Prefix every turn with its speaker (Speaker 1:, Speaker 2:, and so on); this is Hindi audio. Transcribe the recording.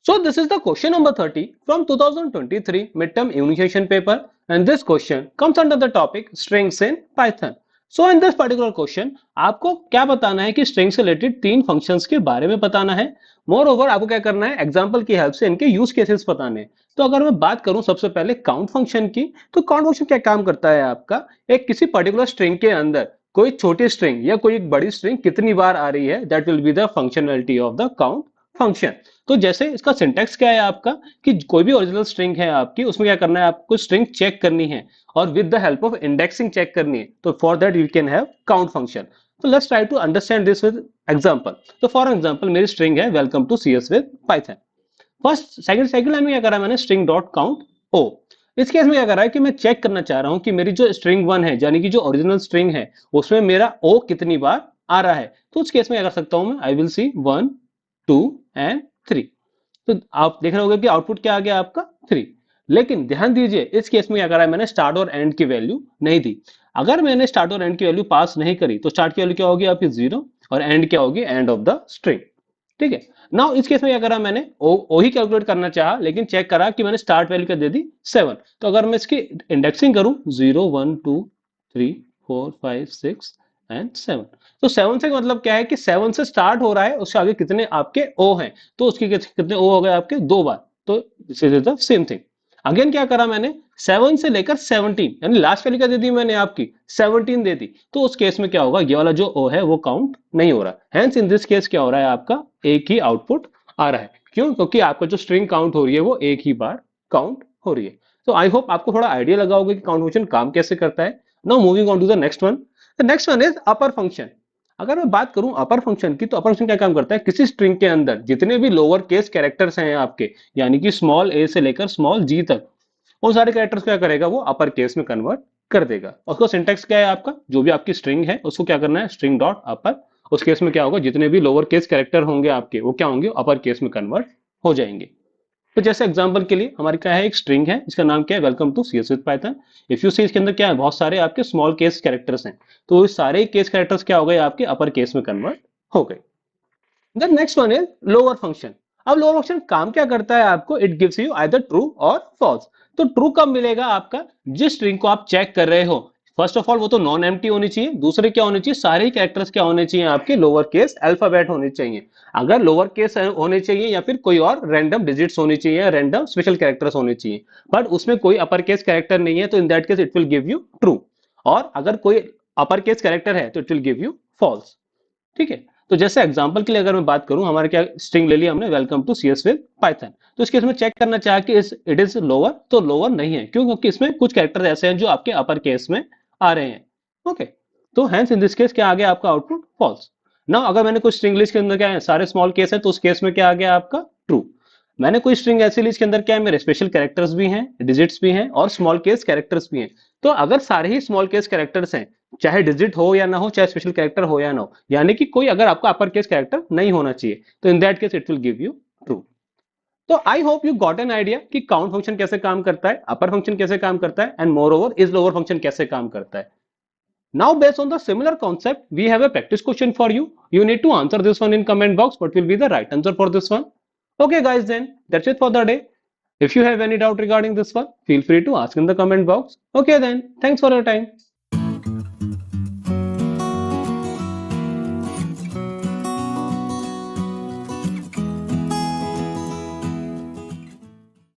Speaker 1: So this is the question number 30 from 2023 midterm immunization paper, and this question comes under the topic strings in Python. So in this particular question आपको क्या बताना है कि स्ट्रिंग से रिलेटेड तीन फंक्शंस के बारे में बताना है। मोर ओवर आपको क्या करना है, एग्जांपल की हेल्प से इनके यूज केसेस बताने हैं। तो अगर मैं बात करूं सबसे पहले काउंट फंक्शन की, तो काउंट फंक्शन क्या काम करता है आपका, एक किसी पर्टिकुलर स्ट्रिंग के अंदर कोई छोटी स्ट्रिंग या कोई एक बड़ी स्ट्रिंग कितनी बार आ रही है, that will be the functionality of the count function. तो जैसे इसका सिंटेक्स क्या है आपका, कि कोई भी ओरिजिनल स्ट्रिंग है आपकी, उसमें क्या करना है, आपको स्ट्रिंग चेक करनी है और with the help of indexing check करनी है। तो for that you can have count function. तो let's try to understand this with example. तो फॉर एग्जांपल मेरी स्ट्रिंग है welcome to CS with Python. First second line में क्या करा मैंने, स्ट्रिंग डॉट काउंट ओ। इस केस में क्या करा है कि मैं चेक करना चाह रहा हूं कि मेरी जो स्ट्रिंग वन है, यानी कि जो ओरिजिनल स्ट्रिंग है, उसमें मेरा ओ कितनी बार आ रहा है। तो उस केस में क्या कर सकता हूं मैं, आई विल सी 1 2 एंड 3। तो आप देख रहे होंगे कि आउटपुट क्या आ गया आपका 3। लेकिन ध्यान दीजिए इस केस में क्या करा है, मैंने स्टार्ट और एंड की वैल्यू नहीं दी। अगर मैंने स्टार्ट और एंड की वैल्यू पास नहीं करी तो स्टार्ट की वैल्यू क्या होगी आपकी 0 और एंड क्या होगी, एंड ऑफ द स्ट्रिंग। ठीक है। नाउ इस केस में क्या करा मैंने, ओ ही कैलकुलेट करना चाहा, लेकिन चेक करा कि मैंने स्टार्ट वैल्यू क्या दे दी 7। तो अगर मैं इसकी इंडेक्सिंग करूं 0 1 2 3 4 5 6 एंड 7, तो 7 से मतलब क्या है कि 7 से स्टार्ट हो रहा है, उससे आगे कितने आपके ओ हैं, तो उसके कितने ओ हो गए आपके, दो बार। तो this is the same thing. Again क्या करा मैंने, 7 से लेकर 17 यानी लास्ट वैल्यू क्या दे दी मैंने आपकी 17 दे दी। तो उस केस में क्या होगा, ये वाला जो ओ है वो काउंट नहीं हो रहा। हेंस इन दिस केस क्या हो रहा है आपका, एक ही आउटपुट आ रहा है। क्यों, क्योंकि आपका जो स्ट्रिंग काउंट हो रही है वो एक ही बार काउंट हो रही है। तो आई होप आपको थोड़ा आइडिया लगा होगा कि काउंट फंक्शन काम कैसे करता है। Now moving on to the next one. The next one is upper function. अगर मैं बात करूं अपर फंक्शन की, तो अपर फंक्शन क्या काम करता है, किसी स्ट्रिंग के अंदर जितने भी लोअर केस कैरेक्टर्स हैं आपके, यानी कि स्मॉल ए से लेकर स्मॉल जी तक, वो सारे कैरेक्टर्स क्या करेगा, वो अपर केस में कन्वर्ट कर देगा। उसका सिंटेक्स क्या है आपका, जो भी आपकी स्ट्रिंग है उसको क्या करना है, स्ट्रिंग डॉट अपर। उस केस में क्या होगा, जितने भी लोअर केस कैरेक्टर होंगे आपके, वो क्या होंगे, अपर केस में कन्वर्ट हो जाएंगे। तो जैसे एग्जांपल के लिए हमारी क्या है, एक स्ट्रिंग है जिसका नाम क्या है, welcome to CS with Python. If you see इसके अंदर क्या है, बहुत सारे आपके स्मॉल केस कैरेक्टर्स हैं। तो ये सारे केस कैरेक्टर्स क्या हो गए आपके, अपर केस में कन्वर्ट हो गए। The next one is lower function. अब लोअर फंक्शन काम क्या करता है आपको, it gives you either true और फॉल्स। तो ट्रू कब मिलेगा आपका, जिस स्ट्रिंग को आप चेक कर रहे हो, फर्स्ट ऑफ ऑल वो तो नॉन एम्प्टी होनी चाहिए, दूसरे क्या होने चाहिए, सारे कैरेक्टर्स क्या होने चाहिए आपके, लोअर केस अल्फाबेट होने चाहिए। अगर लोअर केस होने चाहिए या फिर कोई और रैंडम डिजिट्स होनी चाहिए या रैंडम स्पेशल कैरेक्टर्स होने चाहिए, बट उसमें कोई अपर केस कैरेक्टर नहीं है, तो in that case it will give you true. और अगर कोई अपर केस कैरेक्टर है तो it will give you false. ठीक है। तो जैसे एग्जांपल के लिए अगर मैं बात करूं, हमारे क्या स्ट्रिंग ले लिया हमने, welcome to CS with Python. तो इसके इसमें चेक करना चाहा कि इट इज लोअर, तो लोअर नहीं है। क्यों, क्योंकि इसमें कुछ कैरेक्टर ऐसे हैं जो आपके अपर केस में आ रहे हैं। ओके। तो हेंस इन दिस केस क्या आ गया आपका आउटपुट, फॉल्स। नाउ अगर मैंने कुछ स्ट्रिंग लिस्ट के अंदर क्या है, सारे स्मॉल केस है, तो उस केस में क्या आ गया आपका ट्रू। मैंने कोई स्ट्रिंग ऐसी लिस्ट के अंदर क्या है, मेरे स्पेशल कैरेक्टर्स भी हैं, डिजिट्स भी हैं और स्मॉल केस कैरेक्टर्स भी हैं। तो अगर सारे ही स्मॉल केस कैरेक्टर्स हैं, चाहे डिजिट हो या ना हो, चाहे स्पेशल कैरेक्टर हो या ना हो, यानी कि कोई अगर आपका अपर केस कैरेक्टर नहीं होना चाहिए, तो in that case it will give you true. तो I hope you got an idea कि काउंट फंक्शन कैसे काम करता है, अपर फंक्शन कैसे काम करता है, and more over is lower function कैसे काम करता है। Now, based on the similar concept, we have a practice question for you. You need to answer this one in comment box. What will be the right answer for this one? Okay, guys, then that's it for the day. If you have any doubt regarding this one, feel free to ask in the comment box. Okay, then thanks for your time.